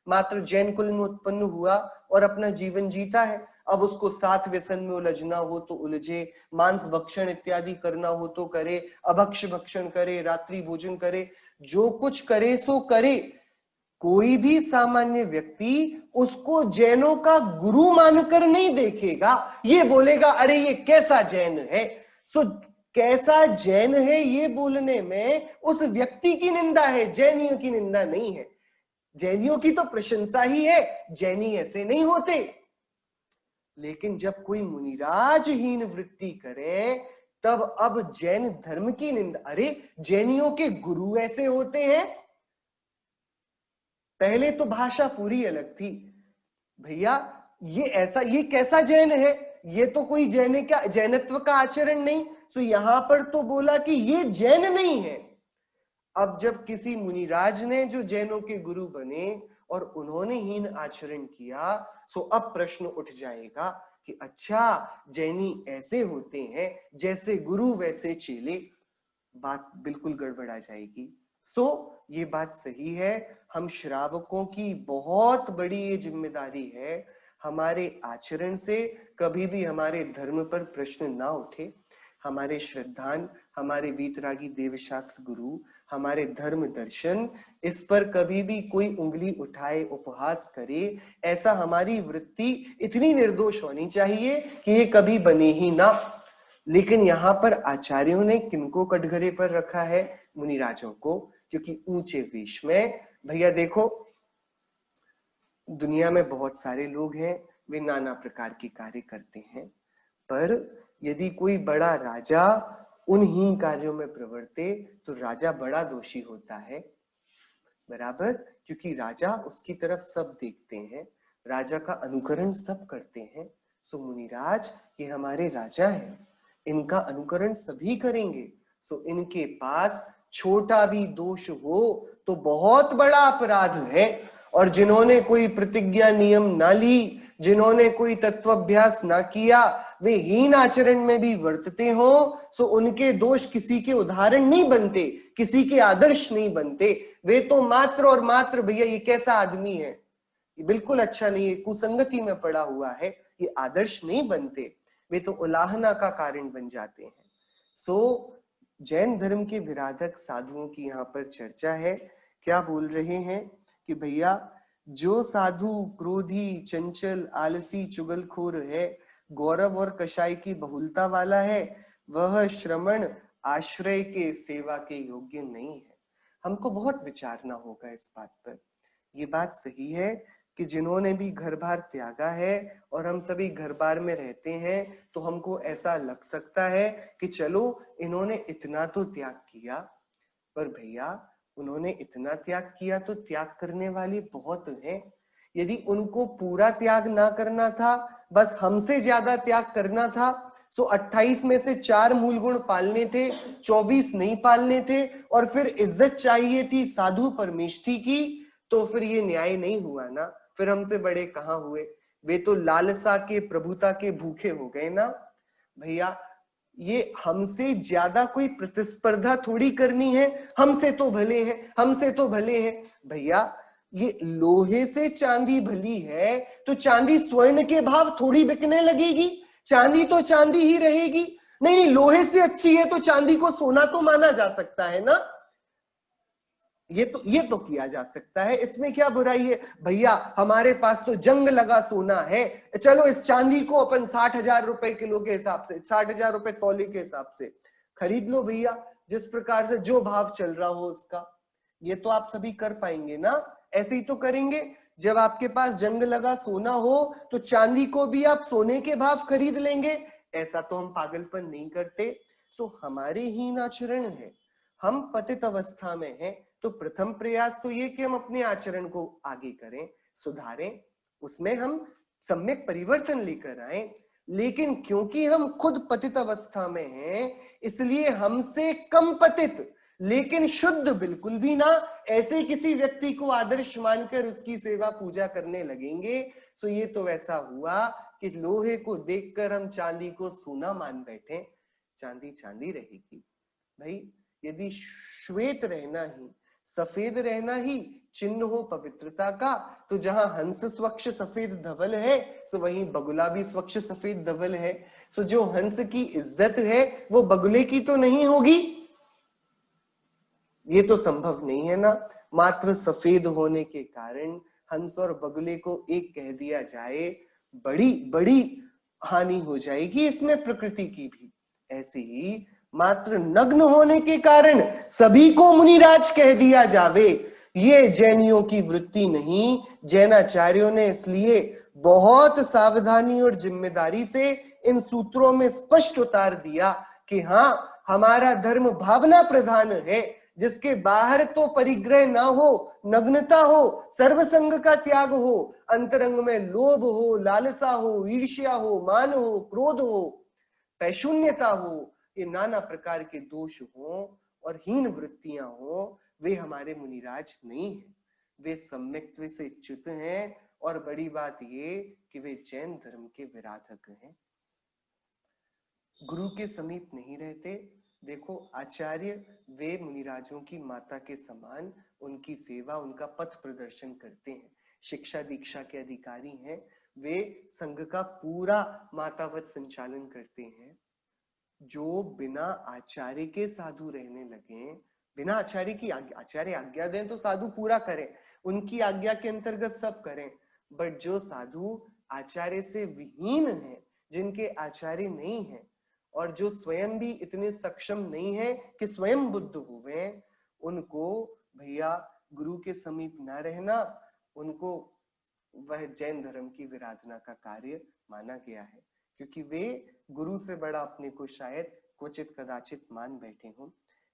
मात्र जैन कुल में उत्पन्न हुआ और अपना जीवन जीता है। अब उसको 7 व्यसन में उलझना हो तो उलझे, मांस भक्षण इत्यादि करना हो तो करे, अभक्ष भक्षण करे, रात्रि भोजन करे, जो कुछ करे सो करे। कोई भी सामान्य व्यक्ति उसको जैनों का गुरु मानकर नहीं देखेगा, ये बोलेगा अरे ये कैसा जैन है। सो कैसा जैन है ये बोलने में उस व्यक्ति की निंदा है, जैनियों की निंदा नहीं है। जैनियों की तो प्रशंसा ही है, जैनी ऐसे नहीं होते। लेकिन जब कोई मुनिराज हीन वृत्ति करे तब अब जैन धर्म की निंदा, अरे जैनियों के गुरु ऐसे होते हैं। पहले तो भाषा पूरी अलग थी, भैया ये ऐसा, ये कैसा जैन है, ये तो कोई जैन का जैनत्व का आचरण नहीं। सो यहां पर तो बोला कि ये जैन नहीं है। अब जब किसी मुनिराज ने जो जैनों के गुरु बने और उन्होंने हीन आचरण किया, सो अब प्रश्न उठ जाएगा कि अच्छा जैनी ऐसे होते हैं, जैसे गुरु वैसे चेले, बात बिल्कुल गड़बड़ा जाएगी। सो ये बात सही है, हम श्रावकों की बहुत बड़ी ये जिम्मेदारी है, हमारे आचरण से कभी भी हमारे धर्म पर प्रश्न ना उठे। हमारे श्रद्धान, हमारे वीतरागी देवशास्त्र गुरु, हमारे धर्म दर्शन, इस पर कभी भी कोई उंगली उठाए, उपहास करे, ऐसा हमारी वृत्ति इतनी निर्दोष होनी चाहिए कि ये कभी बने ही ना। लेकिन यहाँ पर आचार्यों ने किनको कटघरे पर रखा है? मुनिराजों को, क्योंकि ऊंचे वेश में, भैया देखो दुनिया में बहुत सारे लोग हैं, वे नाना प्रकार के कार्य करते हैं, पर यदि कोई बड़ा राजा उन हीन कार्यों में प्रवर्ते तो राजा बड़ा दोषी होता है। बराबर, क्योंकि राजा उसकी तरफ सब देखते हैं, राजा का अनुकरण सब करते हैं, सो मुनिराज ये हमारे राजा हैं, इनका अनुकरण सभी करेंगे। सो इनके पास छोटा भी दोष हो तो बहुत बड़ा अपराध है, और जिन्होंने कोई प्रतिज्ञा नियम ना ली, जिन्होंने कोई तत्वाभ्यास ना किया, वे हीन आचरण में भी वर्तते हो, सो उनके दोष किसी के उदाहरण नहीं बनते, किसी के आदर्श नहीं बनते। वे तो मात्र और मात्र भैया ये कैसा आदमी है, ये बिल्कुल अच्छा नहीं है, कुसंगति में पड़ा हुआ है, ये आदर्श नहीं बनते, वे तो उलाहना का कारण बन जाते हैं। सो जैन धर्म के विराधक साधुओं की यहाँ पर चर्चा है। क्या बोल रहे हैं कि भैया जो साधु क्रोधी, चंचल, आलसी, चुगलखोर है, गौरव और कषाय की बहुलता वाला है, वह श्रमण आश्रय के सेवा के योग्य नहीं है। हमको बहुत विचारना होगा इस बात पर। ये बात सही है कि जिन्होंने भी घर बार त्यागा है, और हम सभी घर बार में रहते हैं, तो हमको ऐसा लग सकता है कि चलो इन्होंने इतना तो त्याग किया, पर भैया उन्होंने इतना त्याग किया तो त्याग करने वाले बहुत हैं। यदि उनको पूरा त्याग ना करना था, बस हमसे ज्यादा त्याग करना था, सो 28 में से 4 मूल गुण पालने थे, 24 नहीं पालने थे, और फिर इज्जत चाहिए थी साधु परमेष्ठी की, तो फिर ये न्याय नहीं हुआ ना। फिर हमसे बड़े कहाँ हुए, वे तो लालसा के, प्रभुता के भूखे हो गए ना भैया। ये हमसे ज्यादा कोई प्रतिस्पर्धा थोड़ी करनी है, हमसे तो भले हैं, हमसे तो भले हैं भैया। ये लोहे से चांदी भली है तो चांदी स्वर्ण के भाव थोड़ी बिकने लगेगी, चांदी तो चांदी ही रहेगी। नहीं, लोहे से अच्छी है तो चांदी को सोना तो माना जा सकता है ना, ये तो किया जा सकता है, इसमें क्या बुराई है भैया। हमारे पास तो जंग लगा सोना है, चलो इस चांदी को अपन 60,000 रुपए किलो के हिसाब से, 60,000 रुपए तौले के हिसाब से खरीद लो भैया, जिस प्रकार से जो भाव चल रहा हो उसका। ये तो आप सभी कर पाएंगे ना, ऐसे ही तो करेंगे। जब आपके पास जंग लगा सोना हो तो चांदी को भी आप सोने के भाव खरीद लेंगे, ऐसा तो हम पागलपन नहीं करते। सो हमारे हीन आचरण है, हम पतित अवस्था में हैं, तो प्रथम प्रयास तो ये कि हम अपने आचरण को आगे करें, सुधारें, उसमें हम सम्यक परिवर्तन लेकर आए। लेकिन क्योंकि हम खुद पतित अवस्था में हैं, इसलिए हमसे कम पतित लेकिन शुद्ध बिल्कुल भी ना, ऐसे किसी व्यक्ति को आदर्श मानकर उसकी सेवा पूजा करने लगेंगे। सो ये तो वैसा हुआ कि लोहे को देखकर हम चांदी को सोना मान बैठे। चांदी चांदी रहेगी भाई, यदि श्वेत रहना ही, सफेद रहना ही चिन्ह हो पवित्रता का, तो जहां हंस स्वच्छ सफेद धवल है, सो वहीं बगुला भी स्वच्छ सफेद धवल है। सो जो हंस की इज्जत है वो बगुले की तो नहीं होगी, ये तो संभव नहीं है ना। मात्र सफेद होने के कारण हंस और बगुले को एक कह दिया जाए, बड़ी बड़ी हानि हो जाएगी इसमें प्रकृति की भी। ऐसे ही मात्र नग्न होने के कारण सभी को मुनिराज कह दिया जावे, ये जैनियों की वृत्ति नहीं। जैनाचार्यों ने इसलिए बहुत सावधानी और जिम्मेदारी से इन सूत्रों में स्पष्ट उतार दिया कि हाँ, हमारा धर्म भावना प्रधान है, जिसके बाहर तो परिग्रह ना हो, नग्नता हो, सर्वसंग का त्याग हो, अंतरंग में लोभ हो, लालसा हो, ईर्ष्या हो, मान हो, क्रोध हो, पैशून्यता हो, ये नाना प्रकार के दोष हो और हीन वृत्तियां हो, वे हमारे मुनिराज नहीं है, वे सम्यक्त्व से च्युत हैं। और बड़ी बात ये कि वे जैन धर्म के विराधक हैं, गुरु के समीप नहीं रहते। देखो आचार्य वे मुनिराजों की माता के समान उनकी सेवा, उनका पथ प्रदर्शन करते हैं, शिक्षा दीक्षा के अधिकारी हैं, वे संघ का पूरा मातावत संचालन करते हैं। जो बिना आचार्य के साधु रहने लगे, बिना आचार्य की आचार्य आज्ञा दें तो साधु पूरा करें, उनकी आज्ञा के अंतर्गत सब करें, बट जो साधु आचार्य से विहीन है, जिनके आचार्य नहीं है, और जो स्वयं भी इतने सक्षम नहीं है कि स्वयं बुद्ध हुए, उनको भैया गुरु के समीप ना रहना, उनको वह जैन धर्म की विराधना का कार्य माना गया है, क्योंकि वे गुरु से बड़ा अपने को शायद क्वचित कदाचित मान बैठे हों।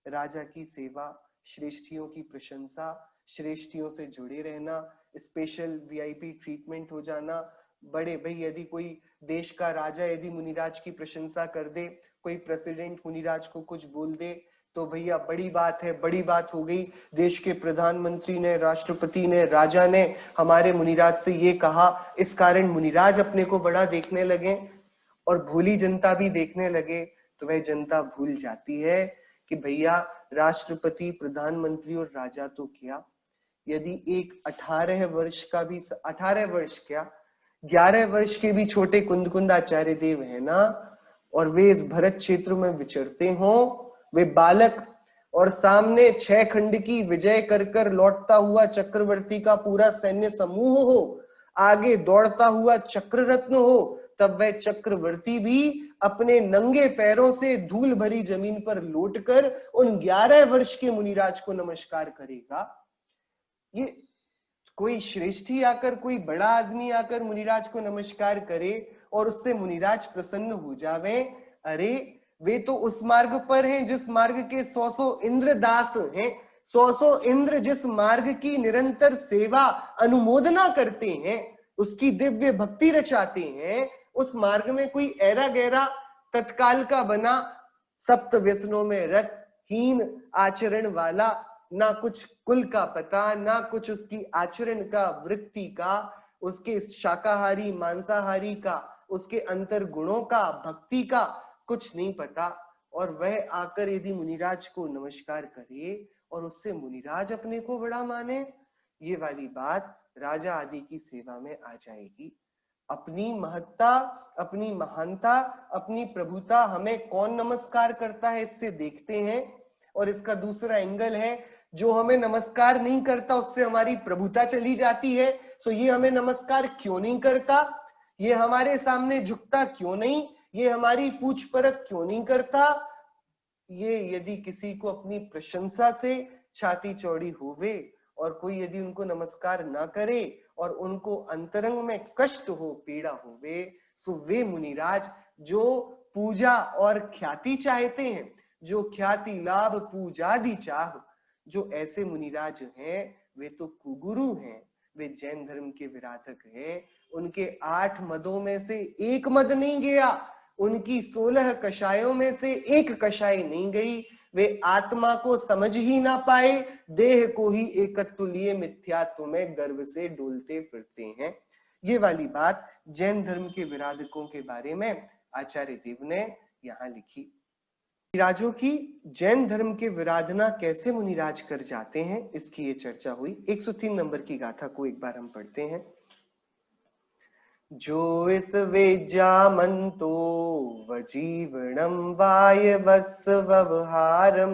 राजा की सेवा, श्रेष्ठियों की प्रशंसा, श्रेष्ठियों से जुड़े रहना, स्पेशल वीआईपी ट्रीटमेंट हो जाना, बड़े भाई, यदि कोई देश का राजा यदि मुनिराज की प्रशंसा कर दे, कोई प्रेसिडेंट मुनिराज को कुछ बोल दे, तो भैया बड़ी बात है, बड़ी बात हो गई। देश के प्रधानमंत्री ने, राष्ट्रपति ने, राजा ने हमारे मुनिराज से ये कहा, इस कारण मुनिराज अपने को बड़ा देखने लगे और भोली जनता भी देखने लगे। तो वह जनता भूल जाती है कि भैया राष्ट्रपति, प्रधानमंत्री और राजा तो क्या, यदि एक 18 वर्ष का भी, 18 वर्ष क्या 11 वर्ष के भी छोटे कुंदकुंद आचार्य देव है ना, और वे इस भरत क्षेत्र में विचरते हों, वे बालक, और सामने 6 खंड की विजय कर कर लौटता हुआ चक्रवर्ती का पूरा सैन्य समूह हो, आगे दौड़ता हुआ चक्र रत्न हो, तब वह चक्रवर्ती भी अपने नंगे पैरों से धूल भरी जमीन पर लौटकर उन 11 वर्ष के मुनिराज को नमस्कार करेगा। ये कोई श्रेष्ठी आकर, कोई बड़ा आदमी आकर मुनिराज को नमस्कार करे और उससे मुनिराज प्रसन्न हो जावे? अरे वे तो उस मार्ग पर हैं जिस मार्ग के 100 इंद्रदास हैं, 100 इंद्र जिस मार्ग की निरंतर सेवा अनुमोदना करते हैं, उसकी दिव्य भक्ति रचाते हैं। उस मार्ग में कोई ऐरा गैरा तत्काल का बना, सप्त व्यसनों में रत, हीन आचरण वाला, ना कुछ कुल का पता, ना कुछ उसकी आचरण का, वृत्ति का, उसके शाकाहारी मांसाहारी का, उसके अंतर गुणों का, भक्ति का कुछ नहीं पता, और वह आकर यदि मुनिराज को नमस्कार करे और उससे मुनिराज अपने को बड़ा माने, ये वाली बात राजा आदि की सेवा में आ जाएगी। अपनी महत्ता, अपनी महानता, अपनी प्रभुता हमें कौन नमस्कार करता है इससे देखते हैं। और इसका दूसरा एंगल है, जो हमें नमस्कार नहीं करता उससे हमारी प्रभुता चली जाती है। सो ये हमें नमस्कार क्यों नहीं करता, ये हमारे सामने झुकता क्यों नहीं, ये हमारी पूछ परख क्यों नहीं करता, ये यदि किसी को अपनी प्रशंसा से छाती चौड़ी होवे और कोई यदि उनको नमस्कार ना करे और उनको अंतरंग में कष्ट हो, पीड़ा होवे, सो वे मुनिराज जो पूजा और ख्याति चाहते हैं, जो ख्याति लाभ पूजादि चाह, जो ऐसे मुनिराज हैं, वे तो कुगुरु हैं, वे जैन धर्म के विराधक हैं। उनके 8 मदों में से एक मद नहीं गया, उनकी 16 कषायों में से एक कषाय नहीं गई। वे आत्मा को समझ ही ना पाए, देह को ही एकत्व लिए मिथ्यात्व में गर्व से डोलते फिरते हैं। ये वाली बात जैन धर्म के विराधकों के बारे में आचार्य देव ने यहाँ लिखी। मुनिराजों की जैन धर्म के विराधना कैसे मुनिराज कर जाते हैं, इसकी ये चर्चा हुई। 103 नंबर की गाथा को एक बार हम पढ़ते हैं। जो इस वेज्जामंतो वजीवणम वायवस्व व्यवहारम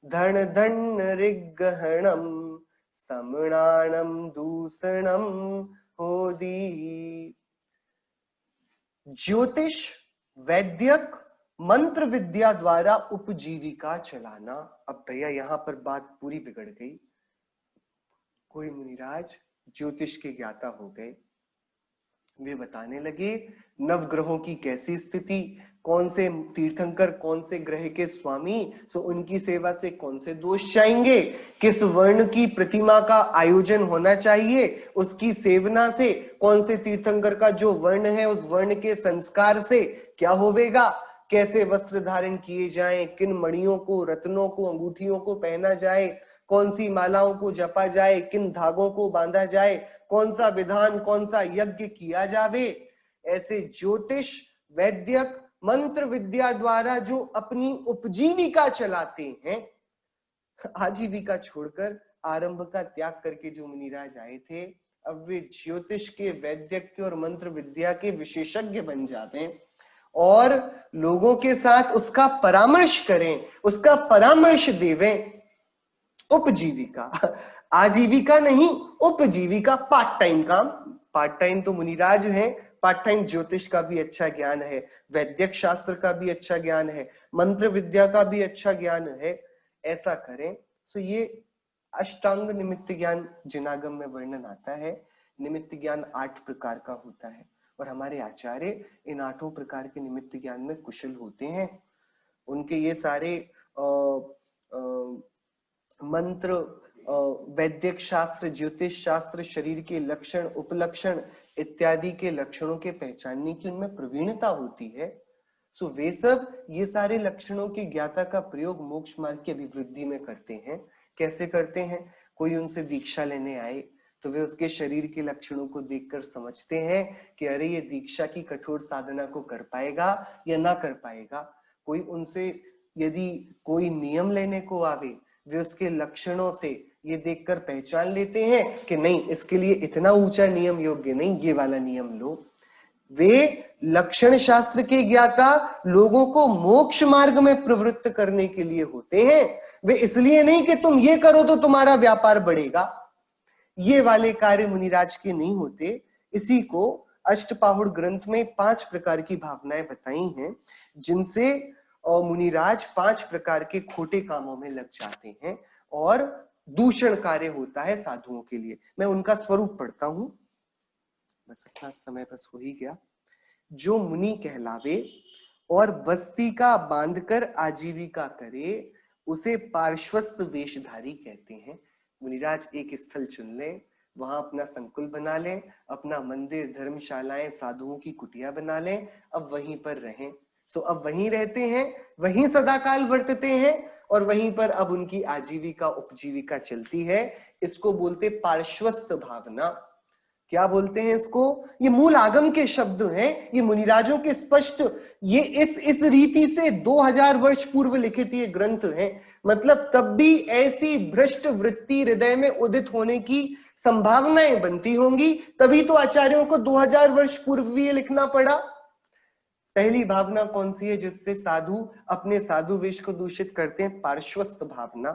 धन धन ऋगहणम समणाणम दूषणम होदी। ज्योतिष, वैद्यक, मंत्र विद्या द्वारा उपजीविका चलाना। अब भैया यहाँ पर बात पूरी बिगड़ गई। कोई मुनिराज ज्योतिष के ज्ञाता हो गए, वे बताने लगे नवग्रहों की कैसी स्थिति, कौन से तीर्थंकर कौन से ग्रह के स्वामी, सो उनकी सेवा से कौन से दोष जाएंगे, किस वर्ण की प्रतिमा का आयोजन होना चाहिए, उसकी सेवना से कौन से तीर्थंकर का जो वर्ण है उस वर्ण के संस्कार से क्या होवेगा, कैसे वस्त्र धारण किए जाएं, किन मणियों को, रत्नों को, अंगूठियों को पहना जाए, कौन सी मालाओं को जपा जाए, किन धागों को बांधा जाए, कौन सा विधान, कौन सा यज्ञ किया जावे। ऐसे ज्योतिष, वैद्यक, मंत्र विद्या द्वारा जो अपनी उपजीविका चलाते हैं, आजीविका छोड़कर आरंभ का त्याग करके जो मुनिराज आए थे, अब वे ज्योतिष के, वैद्यक के और मंत्र विद्या के विशेषज्ञ बन जाते और लोगों के साथ उसका परामर्श करें, उसका परामर्श देवें। उपजीविका, आजीविका नहीं, उपजीविका, पार्ट टाइम काम। पार्ट टाइम तो मुनिराज हैं, पार्ट टाइम ज्योतिष का भी अच्छा ज्ञान है, वैद्यक शास्त्र का भी अच्छा ज्ञान है, मंत्र विद्या का भी अच्छा ज्ञान है, ऐसा करें। सो ये अष्टांग निमित्त ज्ञान जिनागम में वर्णन आता है। निमित्त ज्ञान 8 प्रकार का होता है और हमारे आचार्य इन 8 प्रकार के निमित्त ज्ञान में कुशल होते हैं। उनके ये सारे मंत्र, वैद्यक शास्त्र, ज्योतिष शास्त्र, शरीर के लक्षण, उपलक्षण, इत्यादि के लक्षणों के पहचानने की उनमें प्रवीणता होती है। सो वे सब ये सारे लक्षणों के ज्ञाता का प्रयोग मोक्ष मार्ग की अभिवृद्धि में करते हैं। कैसे करते हैं? कोई उनसे दीक्षा लेने आए तो वे उसके शरीर के लक्षणों को देखकर समझते हैं कि अरे ये दीक्षा की कठोर साधना को कर पाएगा या ना कर पाएगा। कोई उनसे यदि कोई नियम लेने को आवे, वे उसके लक्षणों से ये देखकर पहचान लेते हैं कि नहीं, इसके लिए इतना ऊंचा नियम योग्य नहीं, ये वाला नियम लो। वे लक्षण शास्त्र के ज्ञाता लोगों को मोक्ष मार्ग में प्रवृत्त करने के लिए होते हैं। वे इसलिए नहीं कि तुम ये करो तो तुम्हारा व्यापार बढ़ेगा, ये वाले कार्य मुनिराज के नहीं होते। इसी को अष्टपाहुड़ ग्रंथ में 5 प्रकार की भावनाएं बताई हैं, जिनसे मुनिराज 5 प्रकार के खोटे कामों में लग जाते हैं और दूषण कार्य होता है साधुओं के लिए। मैं उनका स्वरूप पढ़ता हूं, बस अपना समय बस हो ही गया। जो मुनि कहलावे और बस्ती का बांधकर आजीविका करे, उसे पार्श्वस्थ वेशधारी कहते हैं। मुनिराज एक स्थल चुन लें, वहां अपना संकुल बना लें, अपना मंदिर, धर्मशालाएं, साधुओं की कुटिया बना लें, अब वहीं पर रहें। सो अब वहीं रहते हैं, वहीं सदाकाल वर्तते हैं और वहीं पर अब उनकी आजीविका उपजीविका चलती है। इसको बोलते पार्श्वस्थ भावना। क्या बोलते हैं इसको? ये मूल आगम के शब्द हैं, ये मुनिराजों के स्पष्ट, ये इस रीति से 2000 वर्ष पूर्व लिखित ये ग्रंथ हैं। मतलब तब भी ऐसी भ्रष्ट वृत्ति हृदय में उदित होने की संभावनाएं बनती होंगी, तभी तो आचार्यों को 2000 वर्ष पूर्व ये लिखना पड़ा। पहली भावना कौन सी है जिससे साधु अपने साधु वेश को दूषित करते हैं? पार्श्वस्थ भावना।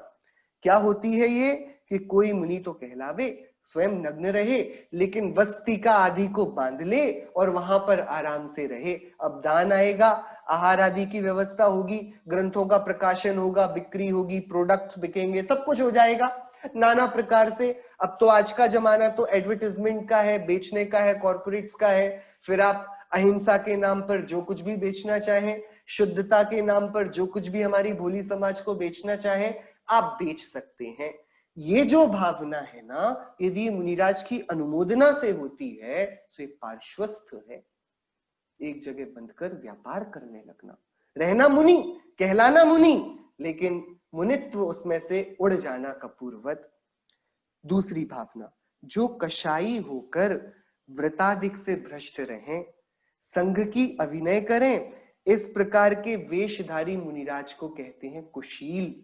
क्या होती है ये? कि कोई मुनि तो कहलावे, स्वयं नग्न रहे, लेकिन वस्तिका आदि को बांध ले और वहां पर आराम से रहे। अब दान आएगा, आहार आदि की व्यवस्था होगी, ग्रंथों का प्रकाशन होगा, बिक्री होगी, प्रोडक्ट्स बिकेंगे, सब कुछ हो जाएगा नाना प्रकार से। अब तो आज का जमाना तो एडवर्टाइजमेंट का है, बेचने का है, कॉर्पोरेट्स का है। फिर आप अहिंसा के नाम पर जो कुछ भी बेचना चाहें, शुद्धता के नाम पर जो कुछ भी हमारी भोली समाज को बेचना चाहें, आप बेच सकते हैं। ये जो भावना है ना, यदि मुनिराज की अनुमोदना से होती है तो ये पार्श्वस्थ है। एक जगह बंधकर व्यापार करने लगना, रहना मुनि, कहलाना मुनि, लेकिन मुनित्व उसमें से उड़ जाना कपूरवत। दूसरी भावना, जो कषाई होकर व्रताधिक से भ्रष्ट रहें, संघ की अभिनय करें, इस प्रकार के वेशधारी मुनिराज को कहते हैं कुशील।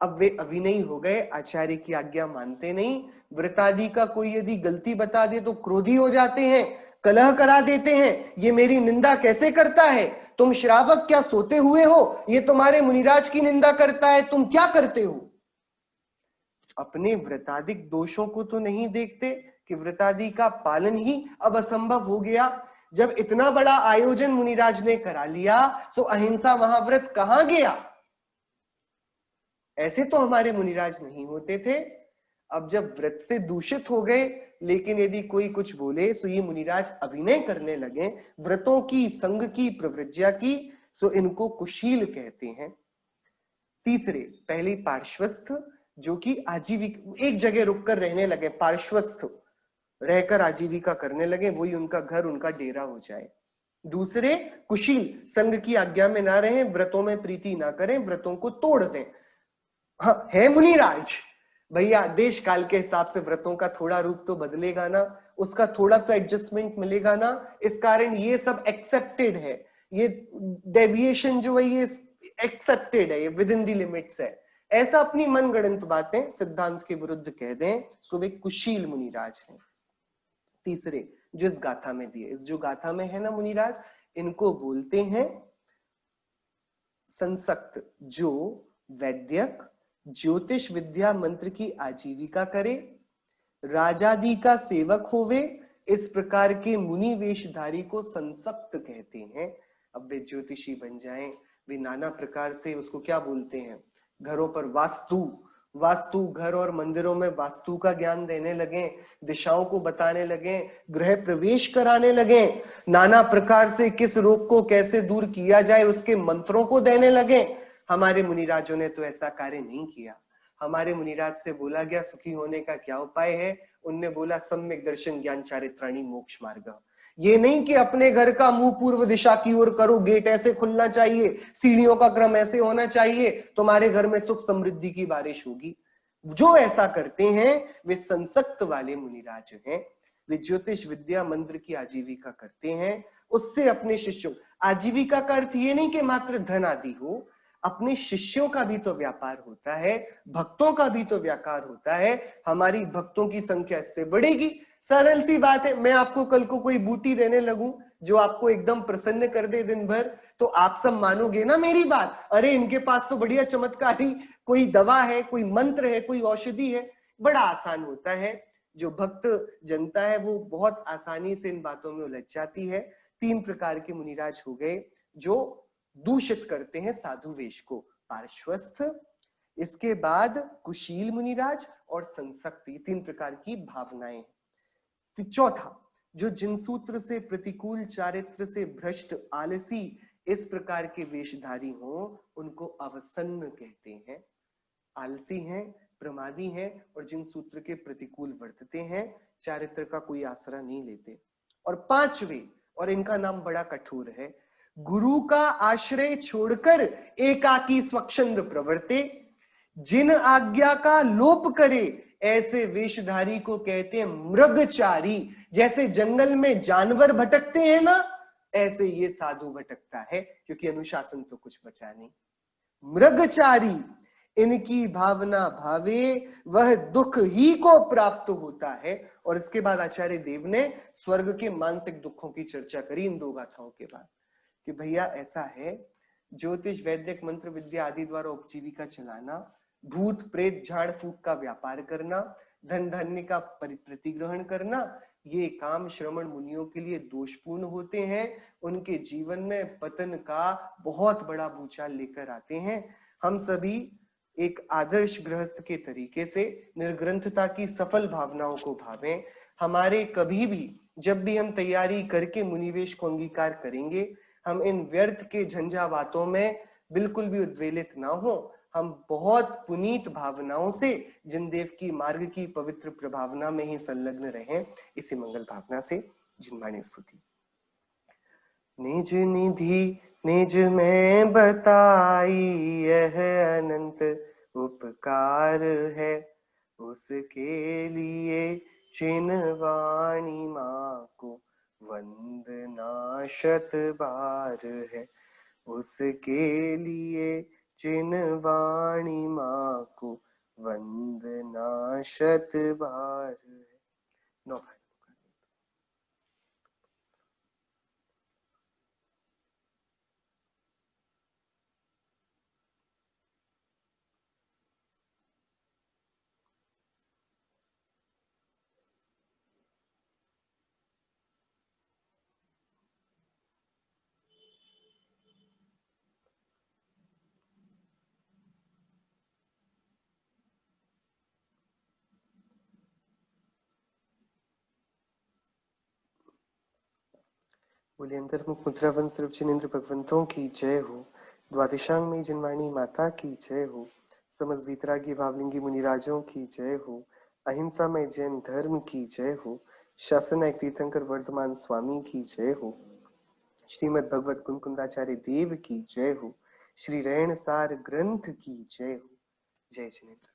अब वे अभिनयी हो गए, आचार्य की आज्ञा मानते नहीं, व्रतादि का कोई यदि गलती बता दे तो क्रोधी हो जाते हैं, कलह करा देते हैं। ये मेरी निंदा कैसे करता है? तुम श्रावक क्या सोते हुए हो? ये तुम्हारे मुनिराज की निंदा करता है, तुम क्या करते हो? अपने व्रतादिक दोषों को तो नहीं देखते कि व्रतादि का पालन ही अब असंभव हो गया। जब इतना बड़ा आयोजन मुनिराज ने करा लिया, तो अहिंसा महाव्रत कहां गया? ऐसे तो हमारे मुनिराज नहीं होते थे। अब जब व्रत से दूषित हो गए, लेकिन यदि कोई कुछ बोले सो ये मुनिराज अभिनय करने लगे व्रतों की, संघ की, प्रवृज्या की, सो इनको कुशील कहते हैं। तीसरे, पहली पार्श्वस्थ, जो कि आजीविका, एक जगह रुककर रहने लगे, पार्श्वस्थ रहकर आजीविका करने लगे, वही उनका घर, उनका डेरा हो जाए। दूसरे कुशील, संघ की आज्ञा में ना रहें, व्रतों में प्रीति ना करें, व्रतों को तोड़ दें। हाँ, है मुनिराज भैया, देश काल के हिसाब से व्रतों का थोड़ा रूप तो बदलेगा ना, उसका थोड़ा तो एडजस्टमेंट मिलेगा ना। इस कारण ये सब एक्सेप्टेड है, ये डेविएशन जो है ये एक्सेप्टेड है, ये विद इन द लिमिट्स है। ऐसा अपनी मनगढ़ंत बातें सिद्धांत के विरुद्ध कह दें, सो वे कुशील मुनिराज हैं। तीसरे, जो इस गाथा में दिए, इस जो गाथा में है ना मुनिराज, इनको बोलते हैं संसक्त, जो वैद्यक, ज्योतिष विद्या मंत्र की आजीविका करे, राजादि का सेवक होवे, इस प्रकार के मुनि वेशधारी को संसक्त कहते हैं। अब वे ज्योतिषी बन जाएं, वे नाना प्रकार से उसको क्या बोलते हैं, घरों पर वास्तु घर और मंदिरों में वास्तु का ज्ञान देने लगे, दिशाओं को बताने लगे, गृह प्रवेश कराने लगे, नाना प्रकार से किस रोग को कैसे दूर किया जाए उसके मंत्रों को देने लगे। हमारे मुनिराजों ने तो ऐसा कार्य नहीं किया। हमारे मुनिराज से बोला गया सुखी होने का क्या उपाय है, उनने बोला सम्यक दर्शन ज्ञान चारित्राणी मोक्ष मार्ग। ये नहीं कि अपने घर का मुंह पूर्व दिशा की ओर करो, गेट ऐसे खुलना चाहिए, सीढ़ियों का क्रम ऐसे होना चाहिए, तुम्हारे घर में सुख समृद्धि की बारिश होगी। जो ऐसा करते हैं वे संसक्त वाले मुनिराज हैं। वे ज्योतिष विद्या मंत्र की आजीविका करते हैं, उससे अपने शिष्यों, आजीविका का अर्थ ये नहीं कि मात्र धन आदि हो, अपने शिष्यों का भी तो व्यापार होता है, भक्तों का भी तो व्यापार होता है। हमारी भक्तों की संख्या इससे बढ़ेगी। सरल सी बात है, मैं आपको कल को कोई बूटी देने लगूं जो आपको एकदम प्रसन्न कर दे दिन भर, तो आप सब मानोगे ना मेरी बात, अरे इनके पास तो बढ़िया चमत्कारी कोई दवा है, कोई मंत्र है, कोई औषधि है। बड़ा आसान होता है। जो भक्त जनता है वो बहुत आसानी से इन बातों में उलझ जाती है। 3 प्रकार के मुनिराज हो गए जो दूषित करते हैं साधु वेश को। पार्श्वस्थ, इसके बाद कुशील मुनिराज और संसक्त, ये 3 प्रकार की भावनाएं। तो चौथा, जो जिनसूत्र से प्रतिकूल, चारित्र से भ्रष्ट, आलसी, इस प्रकार के वेशधारी हों उनको अवसन्न कहते हैं। आलसी हैं, प्रमादी हैं और जिन सूत्र के प्रतिकूल वर्तते हैं, चारित्र का कोई आसरा नहीं लेते। और 5वें, और इनका नाम बड़ा कठोर है, गुरु का आश्रय छोड़कर एकाकी स्वच्छंद प्रवर्ते, जिन आज्ञा का लोप करे ऐसे वेशधारी को कहते हैं मृगचारी। जैसे जंगल में जानवर भटकते हैं ना, ऐसे ये साधु भटकता है, क्योंकि अनुशासन तो कुछ बचा नहीं। मृगचारी, इनकी भावना भावे वह दुख ही को प्राप्त होता है। और इसके बाद आचार्य देव ने स्वर्ग के मानसिक दुखों की चर्चा करी इन 2 गाथाओं के बाद, कि भैया ऐसा है, ज्योतिष, वैदिक, मंत्र विद्या आदि द्वारा उपजीविका चलाना, भूत प्रेत झाड़ फूक का व्यापार करना, धन धान्य का प्रतिग्रहण करना, ये काम श्रमण मुनियों के लिए दोषपूर्ण होते हैं। उनके जीवन में पतन का बहुत बड़ा भूचाल लेकर आते हैं। हम सभी एक आदर्श गृहस्थ के तरीके से निर्ग्रंथता की सफल भावनाओं को भावें। हमारे कभी भी जब भी हम तैयारी करके मुनिवेश को अंगीकार करेंगे, हम इन व्यर्थ के झंझावातों में बिल्कुल भी उद्वेलित ना हो। हम बहुत पुनीत भावनाओं से जिनदेव की मार्ग की पवित्र प्रभावना में ही संलग्न रहें। इसी मंगल भावना से जिनवाणी स्तुति। निज निधि निज में बताई यह अनंत उपकार है, उसके लिए जिनवाणी माँ को वंदना शत बार है, उसके लिए जिनवाणी माँ को वंदना शत बार है। नौ। बोलिए अंतर्मुख मुद्रावन सर्व जिनेन्द्र भगवंतों की जय हो। द्वादशांग में जिनवाणी माता की जय हो। समझ वीतरागी भावलिंगी मुनिराजों की जय हो। अहिंसा में जैन धर्म की जय हो। शासन नायक तीर्थंकर वर्धमान स्वामी की जय हो। श्रीमद भगवत कुंकुंदाचार्य देव की जय हो। श्री रैणसार ग्रंथ की जय हो। जय जिनेन्द्र।